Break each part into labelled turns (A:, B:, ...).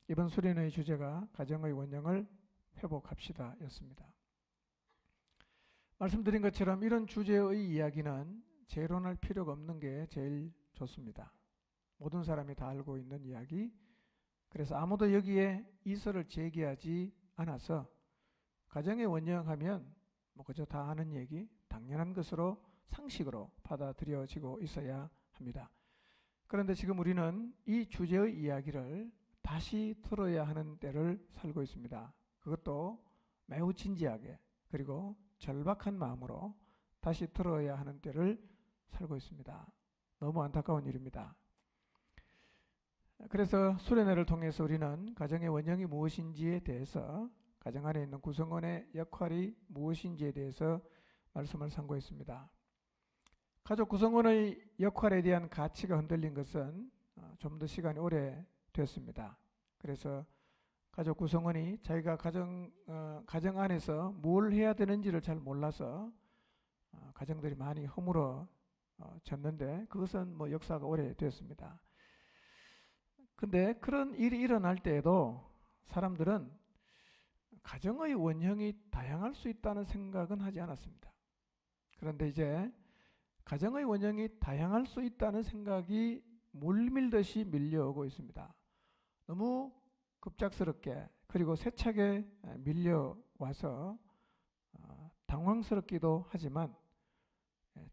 A: 이번 수련의 주제가 가정의 원형을 회복합시다 였습니다. 말씀드린 것처럼 이런 주제의 이야기는 재론할 필요가 없는 게 제일 좋습니다. 모든 사람이 다 알고 있는 이야기. 그래서 아무도 여기에 이설을 제기하지 않아서 가정의 원형하면 뭐 그저 다 아는 얘기, 당연한 것으로 상식으로 받아들여지고 있어야 합니다. 그런데 지금 우리는 이 주제의 이야기를 다시 들어야 하는 때를 살고 있습니다. 그것도 매우 진지하게 그리고 절박한 마음으로 다시 들어야 하는 때를 살고 있습니다. 너무 안타까운 일입니다. 그래서 수련회를 통해서 우리는 가정의 원형이 무엇인지에 대해서, 가정 안에 있는 구성원의 역할이 무엇인지에 대해서 말씀을 상고했습니다. 가족 구성원의 역할에 대한 가치가 흔들린 것은 좀 더 시간이 오래 됐습니다. 그래서 가족 구성원이 자기가 가정 안에서 뭘 해야 되는지를 잘 몰라서 가정들이 많이 허물어졌는데 그것은 뭐 역사가 오래됐습니다. 근데 그런 일이 일어날 때에도 사람들은 가정의 원형이 다양할 수 있다는 생각은 하지 않았습니다. 그런데 이제 가정의 원형이 다양할 수 있다는 생각이 물밀듯이 밀려오고 있습니다. 너무 급작스럽게 그리고 세차게 밀려와서 당황스럽기도 하지만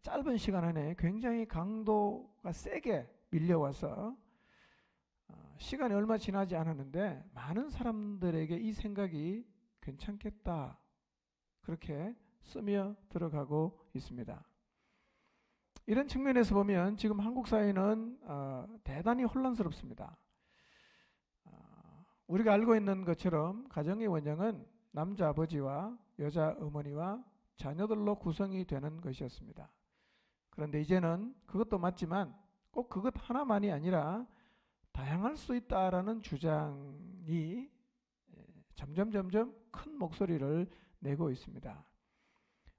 A: 짧은 시간 안에 굉장히 강도가 세게 밀려와서 시간이 얼마 지나지 않았는데 많은 사람들에게 이 생각이 괜찮겠다 그렇게 스며 들어가고 있습니다. 이런 측면에서 보면 지금 한국 사회는 대단히 혼란스럽습니다. 우리가 알고 있는 것처럼 가정의 원형은 남자 아버지와 여자 어머니와 자녀들로 구성이 되는 것이었습니다. 그런데 이제는 그것도 맞지만 꼭 그것 하나만이 아니라 다양할 수 있다라는 주장이 점점 큰 목소리를 내고 있습니다.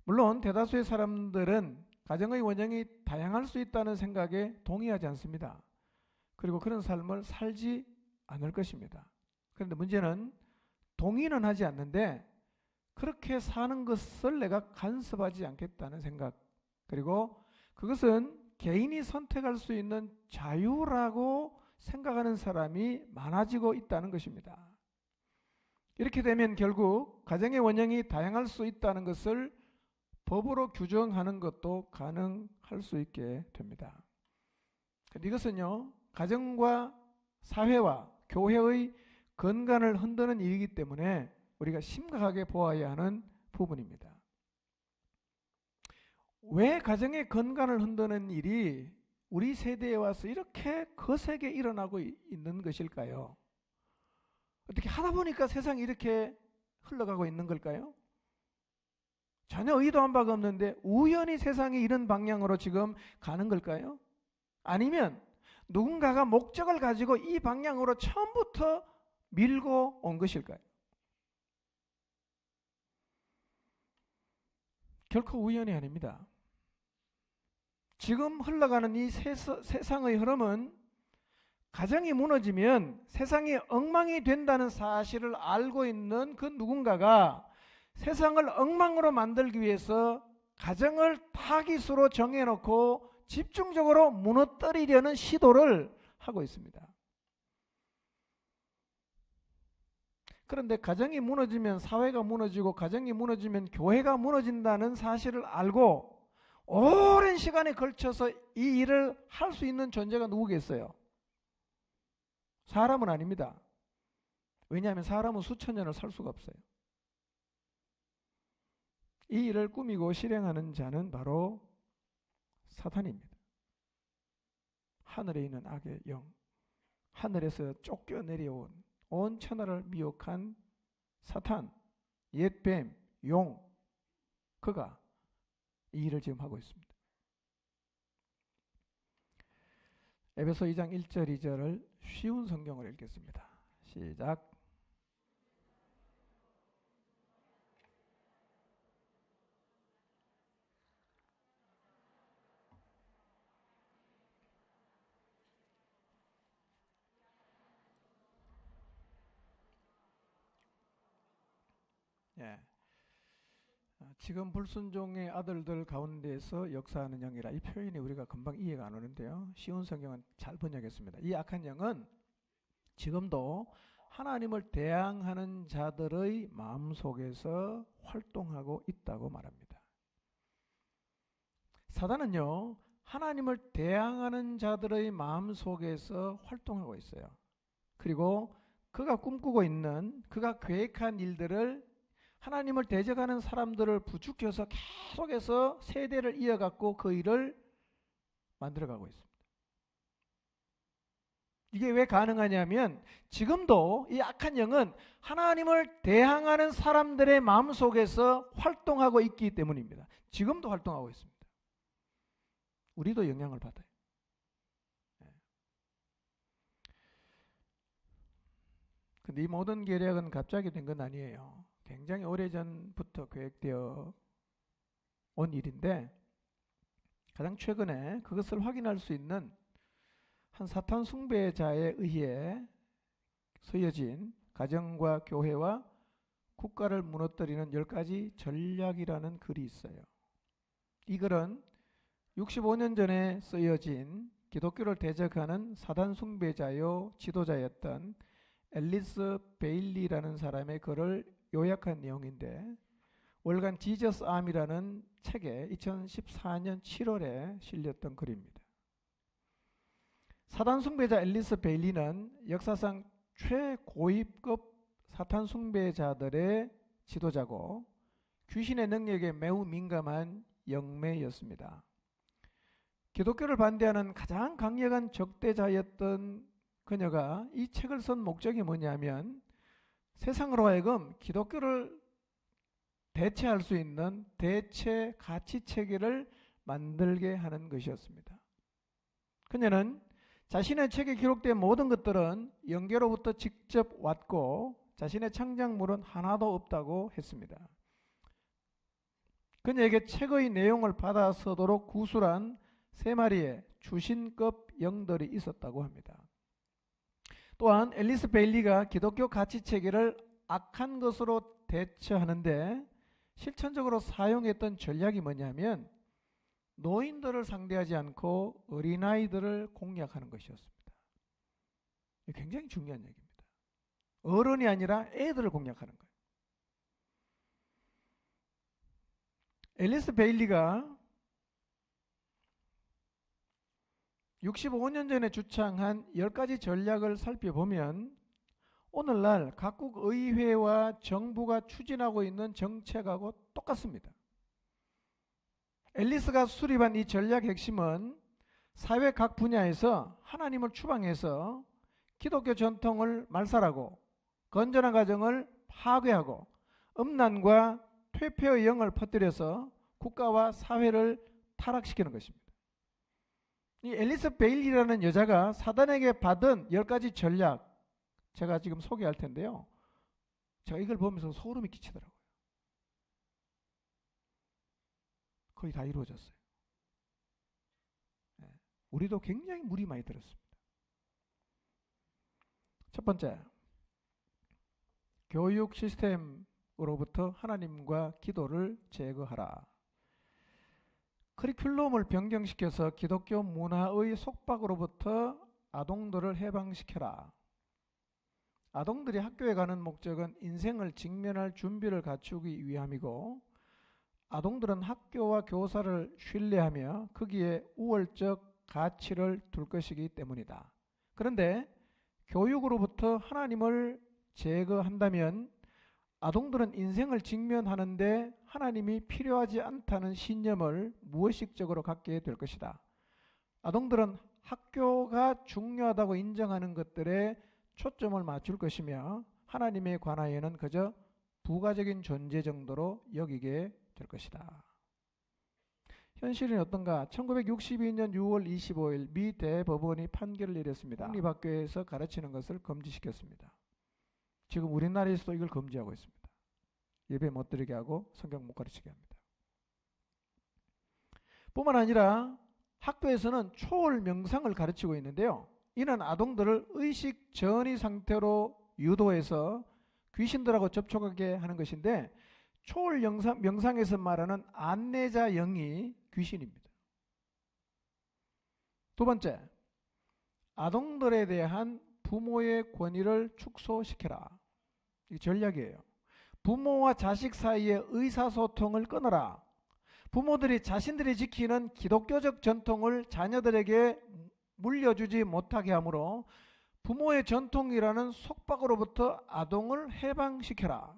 A: 물론 대다수의 사람들은 가정의 원형이 다양할 수 있다는 생각에 동의하지 않습니다. 그리고 그런 삶을 살지 않을 것입니다. 그런데 문제는 동의는 하지 않는데 그렇게 사는 것을 내가 간섭하지 않겠다는 생각, 그리고 그것은 개인이 선택할 수 있는 자유라고 생각하는 사람이 많아지고 있다는 것입니다. 이렇게 되면 결국 가정의 원형이 다양할 수 있다는 것을 법으로 규정하는 것도 가능할 수 있게 됩니다. 그런데 이것은요, 가정과 사회와 교회의 건강을 흔드는 일이기 때문에 우리가 심각하게 보아야 하는 부분입니다. 왜 가정의 건강을 흔드는 일이 우리 세대에 와서 이렇게 거세게 일어나고 있는 것일까요? 어떻게 하다 보니까 세상이 이렇게 흘러가고 있는 걸까요? 전혀 의도한 바가 없는데 우연히 세상이 이런 방향으로 지금 가는 걸까요? 아니면 누군가가 목적을 가지고 이 방향으로 처음부터 밀고 온 것일까요? 결코 우연이 아닙니다. 지금 흘러가는 이 세상의 흐름은 가정이 무너지면 세상이 엉망이 된다는 사실을 알고 있는 그 누군가가 세상을 엉망으로 만들기 위해서 가정을 타깃으로 정해놓고 집중적으로 무너뜨리려는 시도를 하고 있습니다. 그런데 가정이 무너지면 사회가 무너지고 가정이 무너지면 교회가 무너진다는 사실을 알고 오랜 시간에 걸쳐서 이 일을 할 수 있는 존재가 누구겠어요? 사람은 아닙니다. 왜냐하면 사람은 수천 년을 살 수가 없어요. 이 일을 꾸미고 실행하는 자는 바로 사탄입니다. 하늘에 있는 악의 영, 하늘에서 쫓겨 내려온 온 천하를 미혹한 사탄, 옛뱀, 용, 그가 이 일을 지금 하고 있습니다. 에베소 2장 1절 2절을 쉬운 성경으로 읽겠습니다. 시작. 예. 지금 불순종의 아들들 가운데에서 역사하는 영이라, 이 표현이 우리가 금방 이해가 안 오는데요. 쉬운 성경은 잘 번역했습니다. 이 악한 영은 지금도 하나님을 대항하는 자들의 마음속에서 활동하고 있다고 말합니다. 사단은요, 하나님을 대항하는 자들의 마음속에서 활동하고 있어요. 그리고 그가 꿈꾸고 있는, 그가 계획한 일들을 하나님을 대적하는 사람들을 부추겨서 계속해서 세대를 이어갖고 그 일을 만들어가고 있습니다. 이게 왜 가능하냐면 지금도 이 악한 영은 하나님을 대항하는 사람들의 마음속에서 활동하고 있기 때문입니다. 지금도 활동하고 있습니다. 우리도 영향을 받아요. 근데 이 모든 계략은 갑자기 된 건 아니에요. 굉장히 오래전부터 계획되어 온 일인데, 가장 최근에 그것을 확인할 수 있는 한 사탄 숭배자에 의해 쓰여진 가정과 교회와 국가를 무너뜨리는 10가지 전략이라는 글이 있어요. 이 글은 65년 전에 쓰여진 기독교를 대적하는 사단 숭배자요 지도자였던 앨리스 베일리라는 사람의 글을 요약한 내용인데, 월간 지저스 암이라는 책에 2014년 7월에 실렸던 글입니다. 사단 숭배자 앨리스 베일리는 역사상 최고위급 사탄 숭배자들의 지도자고 귀신의 능력에 매우 민감한 영매였습니다. 기독교를 반대하는 가장 강력한 적대자였던 그녀가 이 책을 쓴 목적이 뭐냐면, 세상으로 하여금 기독교를 대체할 수 있는 대체 가치 체계를 만들게 하는 것이었습니다. 그녀는 자신의 책에 기록된 모든 것들은 영계로부터 직접 왔고 자신의 창작물은 하나도 없다고 했습니다. 그녀에게 책의 내용을 받아 쓰도록 구술한 3마리의 주신급 영들이 있었다고 합니다. 또한 앨리스 베일리가 기독교 가치 체계를 악한 것으로 대처하는데 실천적으로 사용했던 전략이 뭐냐면, 노인들을 상대하지 않고 어린아이들을 공략하는 것이었습니다. 굉장히 중요한 얘기입니다. 어른이 아니라 애들을 공략하는 거예요. 앨리스 베일리가 65년 전에 주창한 10가지 전략을 살펴보면 오늘날 각국 의회와 정부가 추진하고 있는 정책하고 똑같습니다. 앨리스가 수립한 이 전략 핵심은 사회 각 분야에서 하나님을 추방해서 기독교 전통을 말살하고 건전한 가정을 파괴하고 음란과 퇴폐의 영을 퍼뜨려서 국가와 사회를 타락시키는 것입니다. 이 앨리스 베일리라는 여자가 사단에게 받은 10가지 전략, 제가 지금 소개할 텐데요. 제가 이걸 보면서 소름이 끼치더라고요. 거의 다 이루어졌어요. 우리도 굉장히 물이 많이 들었습니다. 첫 번째, 교육 시스템으로부터 하나님과 기도를 제거하라. 커리큘럼을 변경시켜서 기독교 문화의 속박으로부터 아동들을 해방시켜라. 아동들이 학교에 가는 목적은 인생을 직면할 준비를 갖추기 위함이고, 아동들은 학교와 교사를 신뢰하며 거기에 우월적 가치를 둘 것이기 때문이다. 그런데 교육으로부터 하나님을 제거한다면 아동들은 인생을 직면하는데 하나님이 필요하지 않다는 신념을 무의식적으로 갖게 될 것이다. 아동들은 학교가 중요하다고 인정하는 것들에 초점을 맞출 것이며 하나님에 관하여는 그저 부가적인 존재 정도로 여기게 될 것이다. 현실은 어떤가? 1962년 6월 25일 미 대법원이 판결을 내렸습니다. 공립학교에서 가르치는 것을 금지시켰습니다. 지금 우리나라에서도 이걸 금지하고 있습니다. 예배 못 드리게 하고 성경 못 가르치게 합니다. 뿐만 아니라 학교에서는 초월 명상을 가르치고 있는데요. 이는 아동들을 의식 전이 상태로 유도해서 귀신들하고 접촉하게 하는 것인데, 초월 명상에서 말하는 안내자 영이 귀신입니다. 두 번째, 아동들에 대한 부모의 권위를 축소시켜라. 이 전략이에요. 부모와 자식 사이의 의사소통을 끊어라. 부모들이 자신들이 지키는 기독교적 전통을 자녀들에게 물려주지 못하게 하므로 부모의 전통이라는 속박으로부터 아동을 해방시켜라.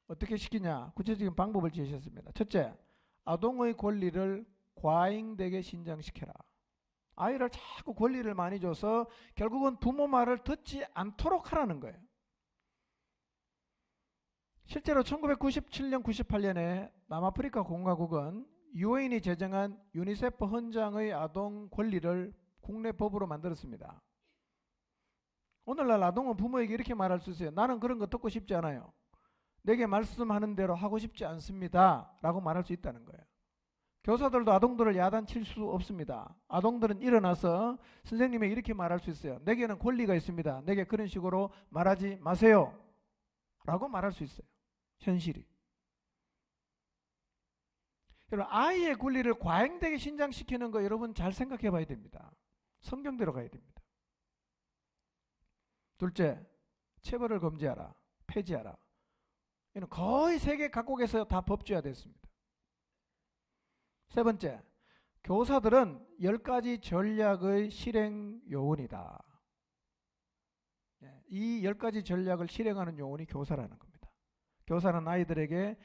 A: 어떻게 시키냐? 구체적인 방법을 제시했습니다. 첫째, 아동의 권리를 과잉되게 신장시켜라. 아이를 자꾸 권리를 많이 줘서 결국은 부모 말을 듣지 않도록 하라는 거예요. 실제로 1997년, 98년에 남아프리카 공화국은 유엔이 제정한 유니세프 헌장의 아동 권리를 국내 법으로 만들었습니다. 오늘날 아동은 부모에게 이렇게 말할 수 있어요. 나는 그런 거 듣고 싶지 않아요. 내게 말씀하는 대로 하고 싶지 않습니다. 라고 말할 수 있다는 거예요. 교사들도 아동들을 야단칠 수 없습니다. 아동들은 일어나서 선생님에게 이렇게 말할 수 있어요. 내게는 권리가 있습니다. 내게 그런 식으로 말하지 마세요. 라고 말할 수 있어요. 현실이. 여러분, 아이의 권리를 과잉되게 신장시키는 거 여러분 잘 생각해 봐야 됩니다. 성경대로 가야 됩니다. 둘째, 체벌을 금지하라. 폐지하라. 이는 거의 세계 각국에서 다 법제화 됐습니다. 세 번째, 교사들은 10가지 전략의 실행 요원이다. 이 10가지 전략을 실행하는 요원이 교사라는 겁니다. 교사는 아이들에게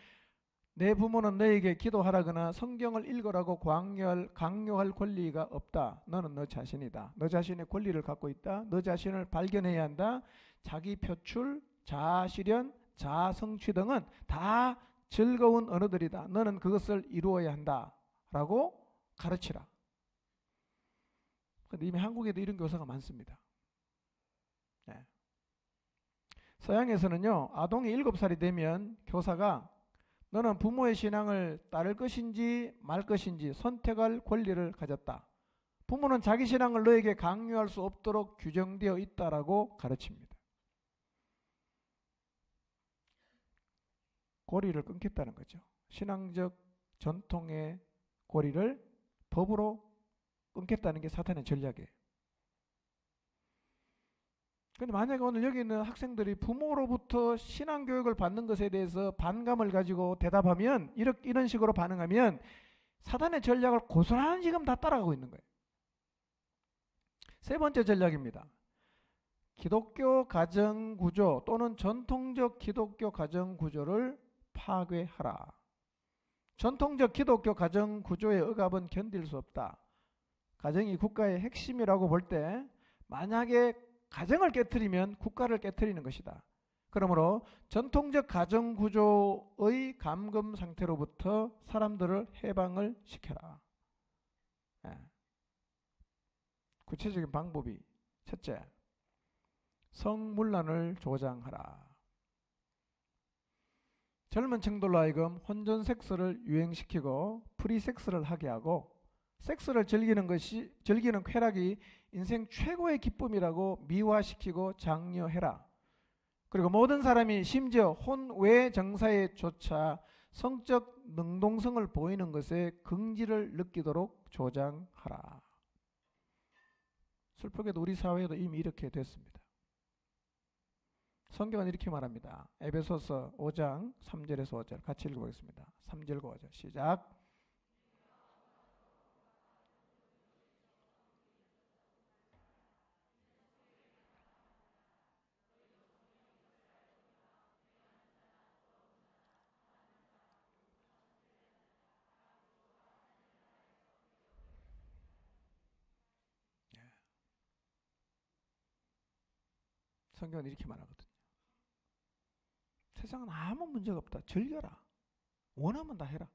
A: 내 부모는 너에게 기도하라거나 성경을 읽으라고 강요할 권리가 없다. 너는 너 자신이다. 너 자신의 권리를 갖고 있다. 너 자신을 발견해야 한다. 자기 표출, 자아 실현, 자아 성취 등은 다 즐거운 언어들이다. 너는 그것을 이루어야 한다. 라고 가르치라. 근데 이미 한국에도 이런 교사가 많습니다. 네. 서양에서는요, 아동이 7살이 되면 교사가 너는 부모의 신앙을 따를 것인지 말 것인지 선택할 권리를 가졌다. 부모는 자기 신앙을 너에게 강요할 수 없도록 규정되어 있다라고 가르칩니다. 고리를 끊겠다는 거죠. 신앙적 전통의 고리를 법으로 끊겠다는 게 사탄의 전략이에요. 근데 만약에 오늘 여기 있는 학생들이 부모로부터 신앙교육을 받는 것에 대해서 반감을 가지고 대답하면 이런 식으로 반응하면 사탄의 전략을 고스란히 지금 다 따라가고 있는 거예요. 세 번째 전략입니다. 기독교 가정구조 또는 전통적 기독교 가정구조를 파괴하라. 전통적 기독교 가정구조의 억압은 견딜 수 없다. 가정이 국가의 핵심이라고 볼 때 만약에 가정을 깨트리면 국가를 깨트리는 것이다. 그러므로 전통적 가정구조의 감금 상태로부터 사람들을 해방을 시켜라. 구체적인 방법이 첫째, 성문란을 조장하라. 젊은 층들로 하여금 혼전 섹스를 유행시키고 프리섹스를 하게 하고 섹스를 즐기는 쾌락이 인생 최고의 기쁨이라고 미화시키고 장려해라. 그리고 모든 사람이 심지어 혼외 정사에조차 성적 능동성을 보이는 것에 긍지를 느끼도록 조장하라. 슬프게도 우리 사회에도 이미 이렇게 됐습니다. 성경은 이렇게 말합니다. 에베소서 5장 3절에서 5절 같이 읽어보겠습니다. 3절과 5절 시작. 성경은 이렇게 말하거든요. 세상은 아무 문제가 없다. 즐겨라. 원하면 다 해라.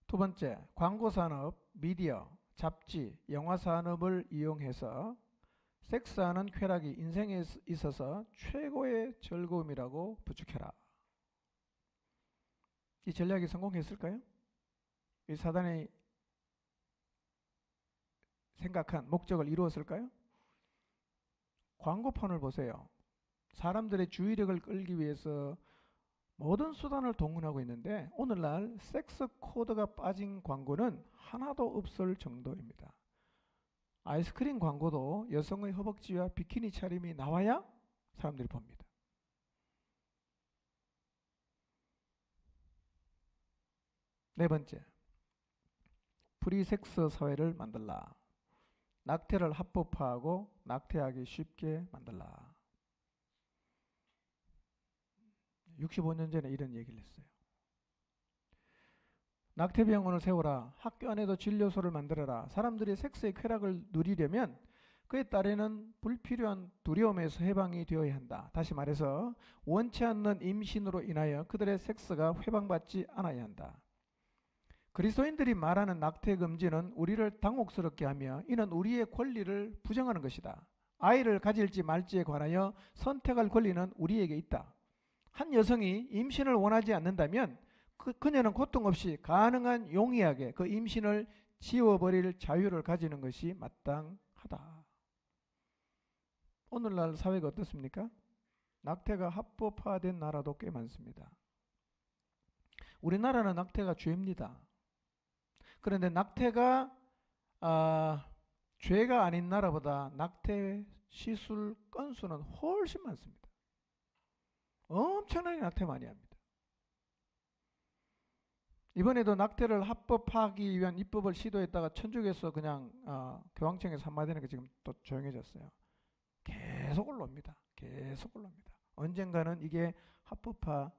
A: 두 번째, 광고산업, 미디어, 잡지, 영화산업을 이용해서 섹스하는 쾌락이 인생에 있어서 최고의 즐거움이라고 부추겨라. 이 전략이 성공했을까요? 이 사단이 생각한 목적을 이루었을까요? 광고판을 보세요. 사람들의 주의력을 끌기 위해서 모든 수단을 동원하고 있는데 오늘날 섹스 코드가 빠진 광고는 하나도 없을 정도입니다. 아이스크림 광고도 여성의 허벅지와 비키니 차림이 나와야 사람들이 봅니다. 네 번째, 프리섹스 사회를 만들라. 낙태를 합법화하고 낙태하기 쉽게 만들라. 65년 전에 이런 얘기를 했어요. 낙태병원을 세워라. 학교 안에도 진료소를 만들어라. 사람들이 섹스의 쾌락을 누리려면 그에 따르는 불필요한 두려움에서 해방이 되어야 한다. 다시 말해서 원치 않는 임신으로 인하여 그들의 섹스가 해방받지 않아야 한다. 그리스도인들이 말하는 낙태 금지는 우리를 당혹스럽게 하며 이는 우리의 권리를 부정하는 것이다. 아이를 가질지 말지에 관하여 선택할 권리는 우리에게 있다. 한 여성이 임신을 원하지 않는다면 그녀는 고통 없이 가능한 용이하게 그 임신을 지워버릴 자유를 가지는 것이 마땅하다. 오늘날 사회가 어떻습니까? 낙태가 합법화된 나라도 꽤 많습니다. 우리나라는 낙태가 죄입니다. 그런데 낙태가 죄가 아닌 나라보다 낙태 시술 건수는 훨씬 많습니다. 엄청나게 낙태 많이 합니다. 이번에도 낙태를 합법화하기 위한 입법을 시도했다가 천주교에서 그냥 교황청에서 한마디 하니까 지금 또 조용해졌어요. 계속 올라옵니다. 계속 올라옵니다. 언젠가는 이게 합법화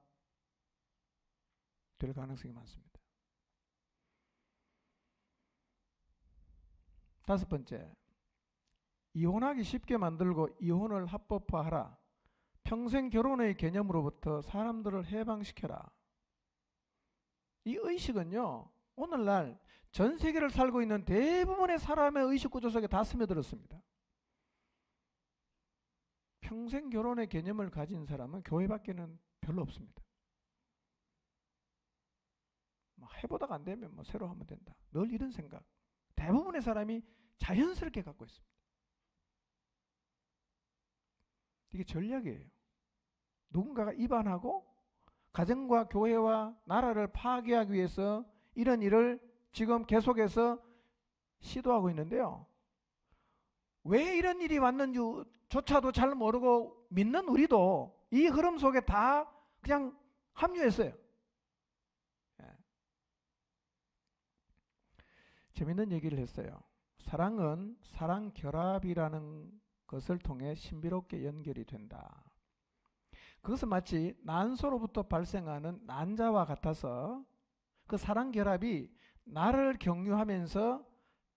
A: 될 가능성이 많습니다. 다섯 번째, 이혼하기 쉽게 만들고 이혼을 합법화하라. 평생 결혼의 개념으로부터 사람들을 해방시켜라. 이 의식은요, 오늘날 전 세계를 살고 있는 대부분의 사람의 의식 구조 속에 다 스며들었습니다. 평생 결혼의 개념을 가진 사람은 교회밖에는 별로 없습니다. 해보다가 안 되면 새로 하면 된다. 늘 이런 생각. 대부분의 사람이 자연스럽게 갖고 있습니다. 이게 전략이에요. 누군가가 입안하고 가정과 교회와 나라를 파괴하기 위해서 이런 일을 지금 계속해서 시도하고 있는데요. 왜 이런 일이 왔는지조차도 잘 모르고 믿는 우리도 이 흐름 속에 다 그냥 합류했어요. 재밌는 얘기를 했어요. 사랑은 사랑 결합이라는 것을 통해 신비롭게 연결이 된다. 그것은 마치 난소로부터 발생하는 난자와 같아서 그 사랑 결합이 나를 경유하면서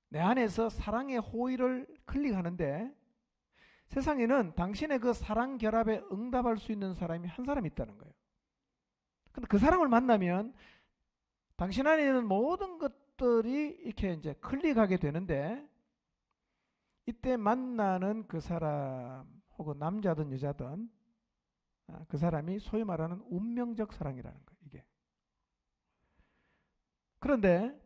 A: 내 안에서 사랑의 호의를 클릭하는데 세상에는 당신의 그 사랑 결합에 응답할 수 있는 사람이 한 사람 있다는 거예요. 근데 그 사람을 만나면 당신 안에 있는 모든 것들이 이렇게 이제 클릭하게 되는데 이때 만나는 그 사람 혹은 남자든 여자든 그 사람이 소위 말하는 운명적 사랑이라는 거예요. 이게. 그런데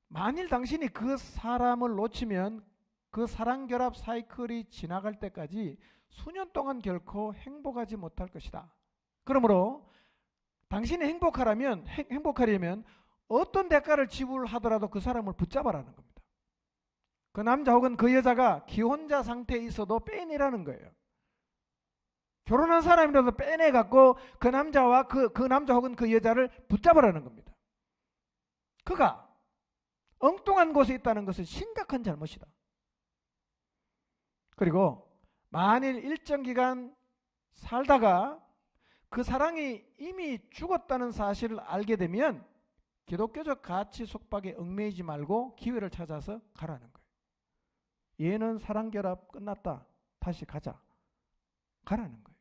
A: 만일 당신이 그 사람을 놓치면 그 사랑결합 사이클이 지나갈 때까지 수년 동안 결코 행복하지 못할 것이다. 그러므로 당신이 행복하려면 어떤 대가를 지불하더라도 그 사람을 붙잡아라는 겁니다. 그 남자 혹은 그 여자가 기혼자 상태에 있어도 빼내라는 거예요. 결혼한 사람이라도 빼내갖고 그 남자와 그 남자 혹은 그 여자를 붙잡으라는 겁니다. 그가 엉뚱한 곳에 있다는 것은 심각한 잘못이다. 그리고 만일 일정 기간 살다가 그 사랑이 이미 죽었다는 사실을 알게 되면 기독교적 가치 속박에 얽매이지 말고 기회를 찾아서 가라는 거예요. 얘는 사랑결합 끝났다. 다시 가자. 가라는 거예요.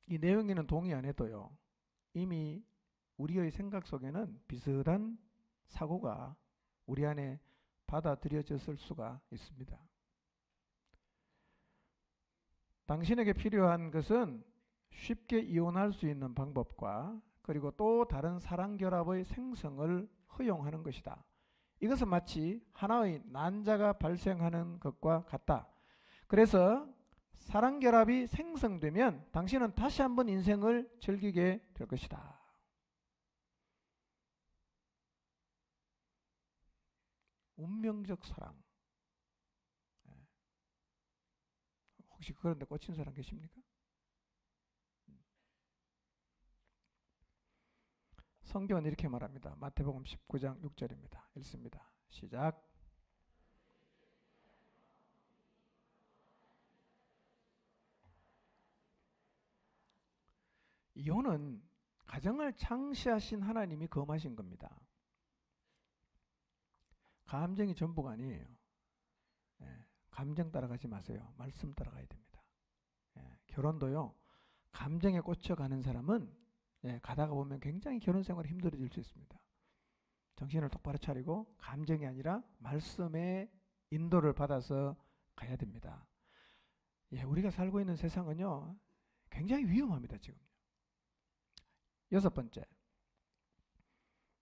A: 이 내용에는 동의 안 해도요. 이미 우리의 생각 속에는 비슷한 사고가 우리 안에 받아들여졌을 수가 있습니다. 당신에게 필요한 것은 쉽게 이혼할 수 있는 방법과 그리고 또 다른 사랑결합의 생성을 허용하는 것이다. 이것은 마치 하나의 난자가 발생하는 것과 같다. 그래서 사랑결합이 생성되면 당신은 다시 한번 인생을 즐기게 될 것이다. 운명적 사랑. 혹시 그런데 꽂힌 사람 계십니까? 성경은 이렇게 말합니다. 마태복음 19장 6절입니다. 읽습니다. 시작. 이혼은 가정을 창시하신 하나님이 검하신 겁니다. 감정이 전부가 아니에요. 감정 따라가지 마세요. 말씀 따라가야 됩니다. 결혼도요, 감정에 꽂혀가는 사람은 가다가 보면 굉장히 결혼 생활이 힘들어질 수 있습니다. 정신을 똑바로 차리고 감정이 아니라 말씀의 인도를 받아서 가야 됩니다. 우리가 살고 있는 세상은요, 굉장히 위험합니다, 지금. 6번째,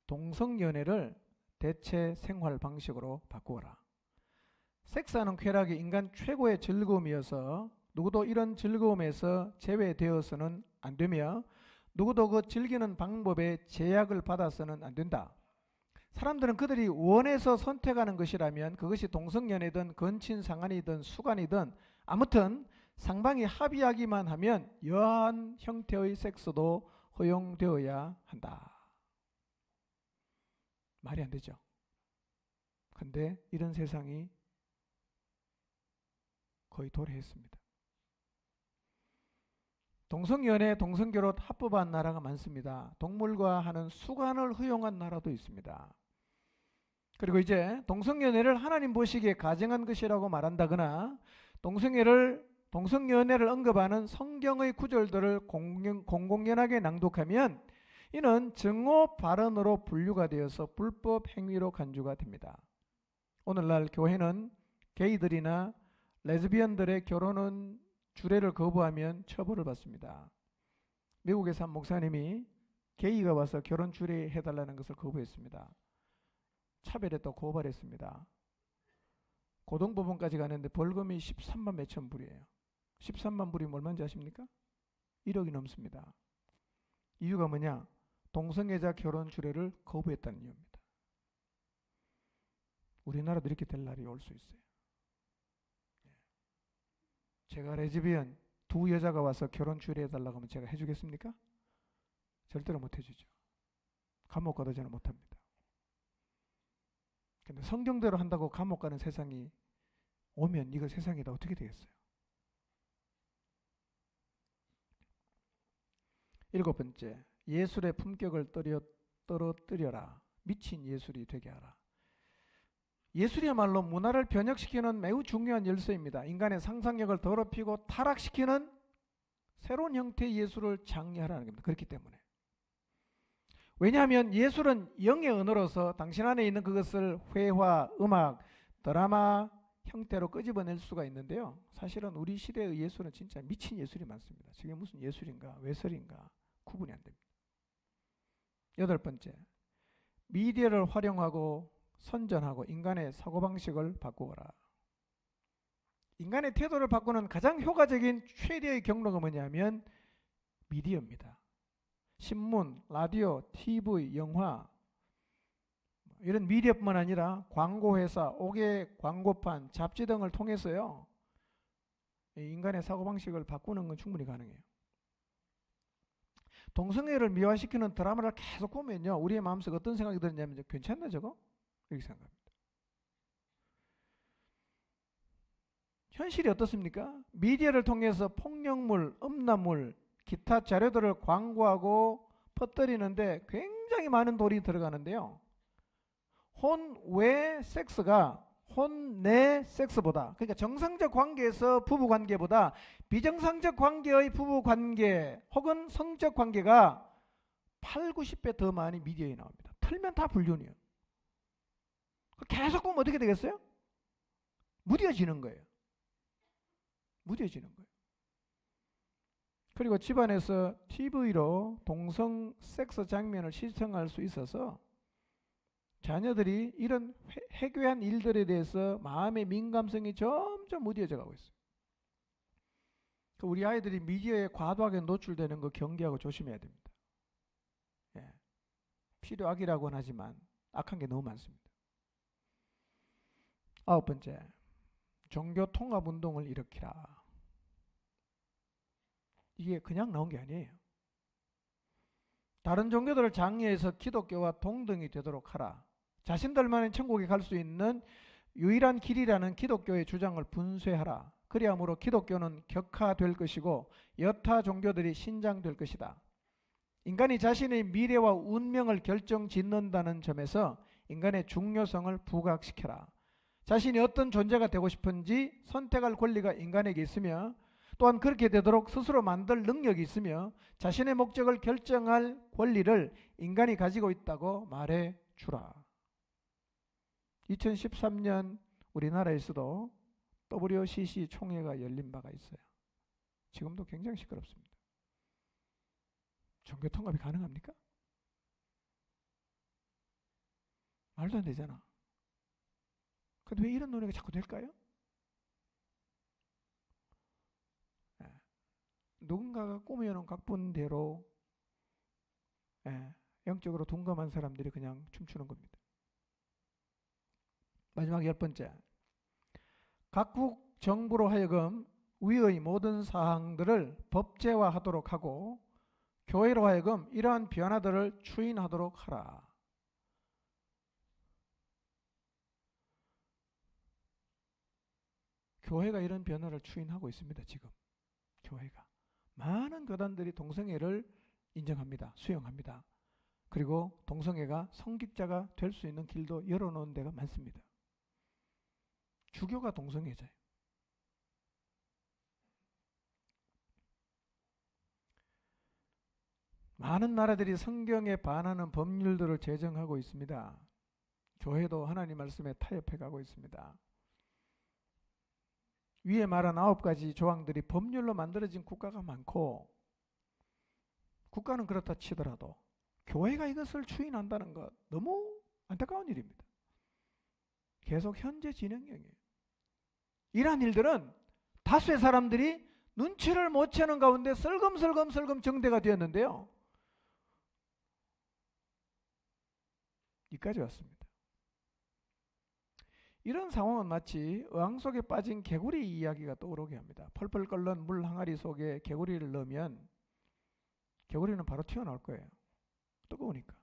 A: 동성연애를 대체 생활 방식으로 바꾸어라. 섹스하는 쾌락이 인간 최고의 즐거움이어서 누구도 이런 즐거움에서 제외되어서는 안 되며 누구도 그 즐기는 방법에 제약을 받아서는 안 된다. 사람들은 그들이 원해서 선택하는 것이라면 그것이 동성연애든 건친상간이든 수간이든 아무튼 상방이 합의하기만 하면 여한 형태의 섹스도 허용되어야 한다. 말이 안 되죠. 근데 이런 세상이 거의 도래했습니다. 동성연애, 동성결혼 합법한 나라가 많습니다. 동물과 하는 수간을 허용한 나라도 있습니다. 그리고 이제 동성연애를 하나님 보시기에 가증한 것이라고 말한다거나 동성연애를 언급하는 성경의 구절들을 공공연하게 낭독하면 이는 증오 발언으로 분류가 되어서 불법 행위로 간주가 됩니다. 오늘날 교회는 게이들이나 레즈비언들의 결혼은 주례를 거부하면 처벌을 받습니다. 미국에서 한 목사님이 게이가 와서 결혼 주례해달라는 것을 거부했습니다. 차별했다고 고발했습니다. 고등법원까지 가는데 벌금이 13만 몇천 불이에요. 13만 불이면 얼마인지 아십니까? 1억이 넘습니다. 이유가 뭐냐? 동성애자 결혼 주례를 거부했다는 이유입니다. 우리나라도 이렇게 될 날이 올 수 있어요. 제가 레즈비언 두 여자가 와서 결혼 주례해달라고 하면 제가 해주겠습니까? 절대로 못 해주죠. 감옥 가도 저는 못합니다. 근데 성경대로 한다고 감옥 가는 세상이 오면 이거 세상이다 어떻게 되겠어요? 7번째, 예술의 품격을 떨어뜨려라. 미친 예술이 되게 하라. 예술이야말로 문화를 변혁시키는 매우 중요한 열쇠입니다. 인간의 상상력을 더럽히고 타락시키는 새로운 형태의 예술을 장려하라는 겁니다. 그렇기 때문에. 왜냐하면 예술은 영의 언어로서 당신 안에 있는 그것을 회화, 음악, 드라마 형태로 끄집어낼 수가 있는데요. 사실은 우리 시대의 예술은 진짜 미친 예술이 많습니다. 저게 무슨 예술인가 외설인가 구분이 안 됩니다. 8번째, 미디어를 활용하고 선전하고 인간의 사고방식을 바꾸어라. 인간의 태도를 바꾸는 가장 효과적인 최대의 경로가 뭐냐면 미디어입니다. 신문, 라디오, TV, 영화 이런 미디어뿐만 아니라 광고회사, 옥외 광고판, 잡지 등을 통해서요. 인간의 사고방식을 바꾸는 건 충분히 가능해요. 동성애를 미화시키는 드라마를 계속 보면요. 우리의 마음속에 어떤 생각이 드느냐면 괜찮나 저거? 이렇게 생각합니다. 현실이 어떻습니까? 미디어를 통해서 폭력물, 음란물, 기타 자료들을 광고하고 퍼뜨리는데 굉장히 많은 돈이 들어가는데요. 혼외 섹스가 혼내 섹스보다, 그러니까 정상적 관계에서 부부 관계보다 비정상적 관계의 부부 관계 혹은 성적 관계가 8, 90배 더 많이 미디어에 나옵니다. 틀면 다 불륜이에요. 계속 보면 어떻게 되겠어요? 무뎌지는 거예요. 무뎌지는 거예요. 그리고 집안에서 TV로 동성 섹스 장면을 시청할 수 있어서 자녀들이 이런 해괴한 일들에 대해서 마음의 민감성이 점점 무뎌져 가고 있어요. 우리 아이들이 미디어에 과도하게 노출되는 거 경계하고 조심해야 됩니다. 예. 필요악이라고는 하지만 악한 게 너무 많습니다. 9번째, 종교 통합 운동을 일으키라. 이게 그냥 나온 게 아니에요. 다른 종교들을 장려해서 기독교와 동등이 되도록 하라. 자신들만의 천국에 갈 수 있는 유일한 길이라는 기독교의 주장을 분쇄하라. 그리함으로 기독교는 격화될 것이고 여타 종교들이 신장될 것이다. 인간이 자신의 미래와 운명을 결정짓는다는 점에서 인간의 중요성을 부각시켜라. 자신이 어떤 존재가 되고 싶은지 선택할 권리가 인간에게 있으며 또한 그렇게 되도록 스스로 만들 능력이 있으며 자신의 목적을 결정할 권리를 인간이 가지고 있다고 말해 주라. 2013년 우리나라에서도 WCC 총회가 열린 바가 있어요. 지금도 굉장히 시끄럽습니다. 종교 통합이 가능합니까? 말도 안 되잖아. 근데 왜 이런 논의가 자꾸 될까요? 누군가가 꾸며놓은 각본대로 영적으로 둔감한 사람들이 그냥 춤추는 겁니다. 마지막 10번째, 각국 정부로 하여금 위의 모든 사항들을 법제화하도록 하고 교회로 하여금 이러한 변화들을 추인하도록 하라. 교회가 이런 변화를 추인하고 있습니다. 지금 교회가 많은 교단들이 동성애를 인정합니다. 수용합니다. 그리고 동성애가 성직자가 될 수 있는 길도 열어놓은 데가 많습니다. 주교가 동성애자예요. 많은 나라들이 성경에 반하는 법률들을 제정하고 있습니다. 교회도 하나님 말씀에 타협해 가고 있습니다. 위에 말한 9가지 조항들이 법률로 만들어진 국가가 많고, 국가는 그렇다 치더라도 교회가 이것을 추인한다는 것 너무 안타까운 일입니다. 계속 현재 진행형이에요. 이러한 일들은 다수의 사람들이 눈치를 못 채는 가운데 슬금슬금 정대가 되었는데요. 여기까지 왔습니다. 이런 상황은 마치 어항 속에 빠진 개구리 이야기가 떠오르게 합니다. 펄펄 끓는 물 항아리 속에 개구리를 넣으면 개구리는 바로 튀어나올 거예요. 뜨거우니까.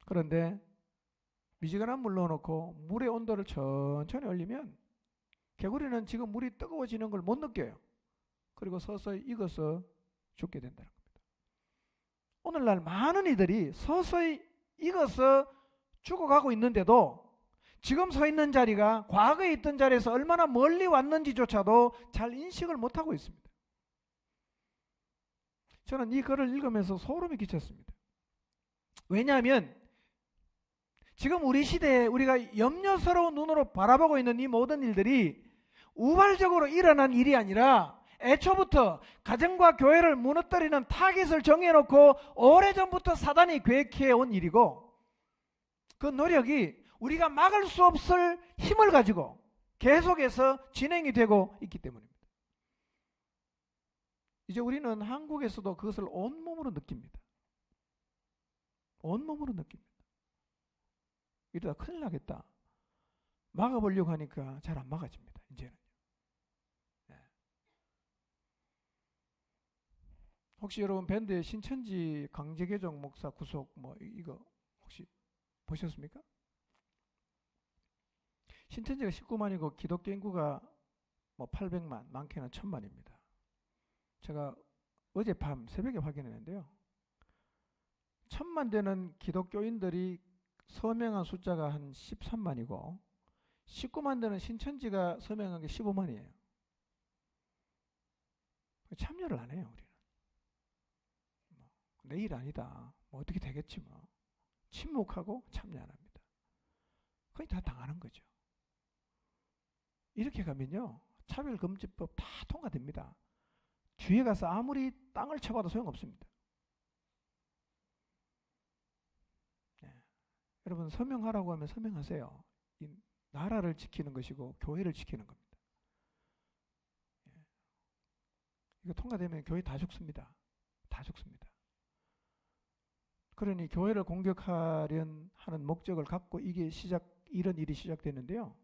A: 그런데 미지근한 물 넣어놓고 물의 온도를 천천히 올리면 개구리는 지금 물이 뜨거워지는 걸 못 느껴요. 그리고 서서히 익어서 죽게 된다는 겁니다. 오늘날 많은 이들이 서서히 익어서 죽어가고 있는데도 지금 서 있는 자리가 과거에 있던 자리에서 얼마나 멀리 왔는지조차도 잘 인식을 못하고 있습니다. 저는 이 글을 읽으면서 소름이 끼쳤습니다. 왜냐하면 지금 우리 시대에 우리가 염려스러운 눈으로 바라보고 있는 이 모든 일들이 우발적으로 일어난 일이 아니라 애초부터 가정과 교회를 무너뜨리는 타깃을 정해놓고 오래전부터 사단이 계획해온 일이고, 그 노력이 우리가 막을 수 없을 힘을 가지고 계속해서 진행이 되고 있기 때문입니다. 이제 우리는 한국에서도 그것을 온몸으로 느낍니다. 온몸으로 느낍니다. 이러다 큰일 나겠다. 막아보려고 하니까 잘 안 막아집니다. 이제는. 네. 혹시 여러분 밴드의 신천지 강제개정 목사 구속 이거 혹시 보셨습니까? 신천지가 19만이고 기독교 인구가 800만, 많게는 1000만입니다. 제가 어젯밤 새벽에 확인했는데요. 1000만 되는 기독교인들이 서명한 숫자가 한 13만이고 19만 되는 신천지가 서명한 게 15만이에요. 참여를 안 해요, 우리는. 내일 아니다. 어떻게 되겠지 뭐. 침묵하고 참여 안 합니다. 거의 다 당하는 거죠. 이렇게 가면요, 차별금지법 다 통과됩니다. 뒤에 가서 아무리 땅을 쳐봐도 소용없습니다. 네. 여러분, 서명하라고 하면 서명하세요. 이 나라를 지키는 것이고 교회를 지키는 겁니다. 네. 이거 통과되면 교회 다 죽습니다. 다 죽습니다. 그러니 교회를 공격하려는 하는 목적을 갖고 이런 일이 시작됐는데요.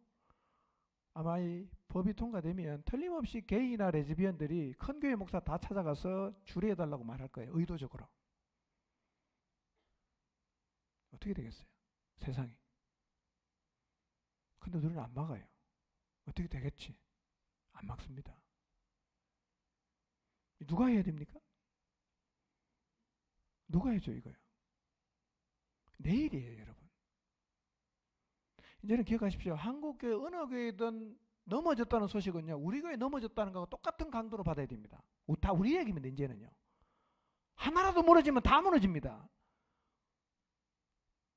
A: 아마 이 법이 통과되면 틀림없이 게이나 레즈비언들이 큰 교회 목사 다 찾아가서 주례해달라고 말할 거예요. 의도적으로. 어떻게 되겠어요? 세상이. 근데 우리는 안 막아요. 어떻게 되겠지? 안 막습니다. 누가 해야 됩니까? 누가 해줘 이거요? 내일이에요, 여러분. 이제는 기억하십시오. 한국교회 어느 교회든 넘어졌다는 소식은요, 우리 교회 넘어졌다는 거하고 똑같은 강도로 받아야 됩니다. 다 우리 얘기입니다. 이제는요. 하나라도 무너지면 다 무너집니다.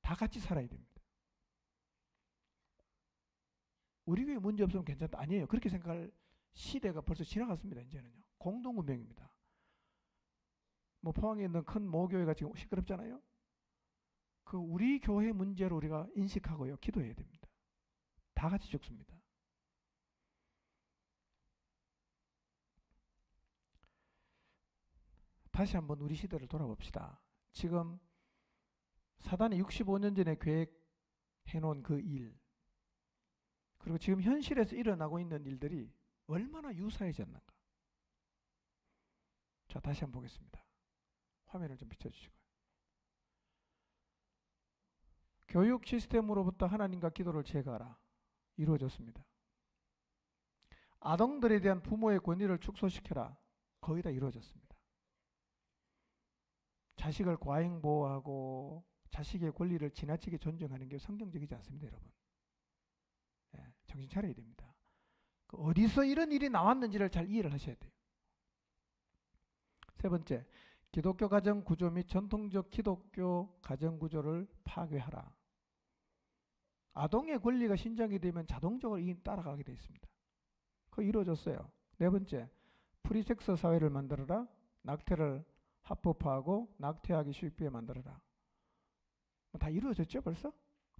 A: 다 같이 살아야 됩니다. 우리 교회 문제 없으면 괜찮다. 아니에요. 그렇게 생각할 시대가 벌써 지나갔습니다. 이제는요. 공동운명입니다. 뭐 포항에 있는 큰 모교회가 지금 시끄럽잖아요. 그 우리 교회 문제로 우리가 인식하고요. 기도해야 됩니다. 다 같이 죽습니다. 다시 한번 우리 시대를 돌아봅시다. 지금 사단이 65년 전에 계획해 놓은 그 일, 그리고 지금 현실에서 일어나고 있는 일들이 얼마나 유사해졌는가. 자, 다시 한번 보겠습니다. 화면을 좀 비춰주시고요. 교육 시스템으로부터 하나님과 기도를 제거하라. 이루어졌습니다. 아동들에 대한 부모의 권위를 축소시켜라. 거의 다 이루어졌습니다. 자식을 과잉 보호하고 자식의 권리를 지나치게 존중하는 게 성경적이지 않습니다, 여러분. 예, 정신 차려야 됩니다. 어디서 이런 일이 나왔는지를 잘 이해를 하셔야 돼요. 세 번째, 기독교 가정 구조 및 전통적 기독교 가정 구조를 파괴하라. 아동의 권리가 신장이 되면 자동적으로 따라가게 되어 있습니다. 그거 이루어졌어요. 네 번째, 프리섹스 사회를 만들어라. 낙태를 합법화하고 낙태하기 쉽게 만들어라. 다 이루어졌죠, 벌써?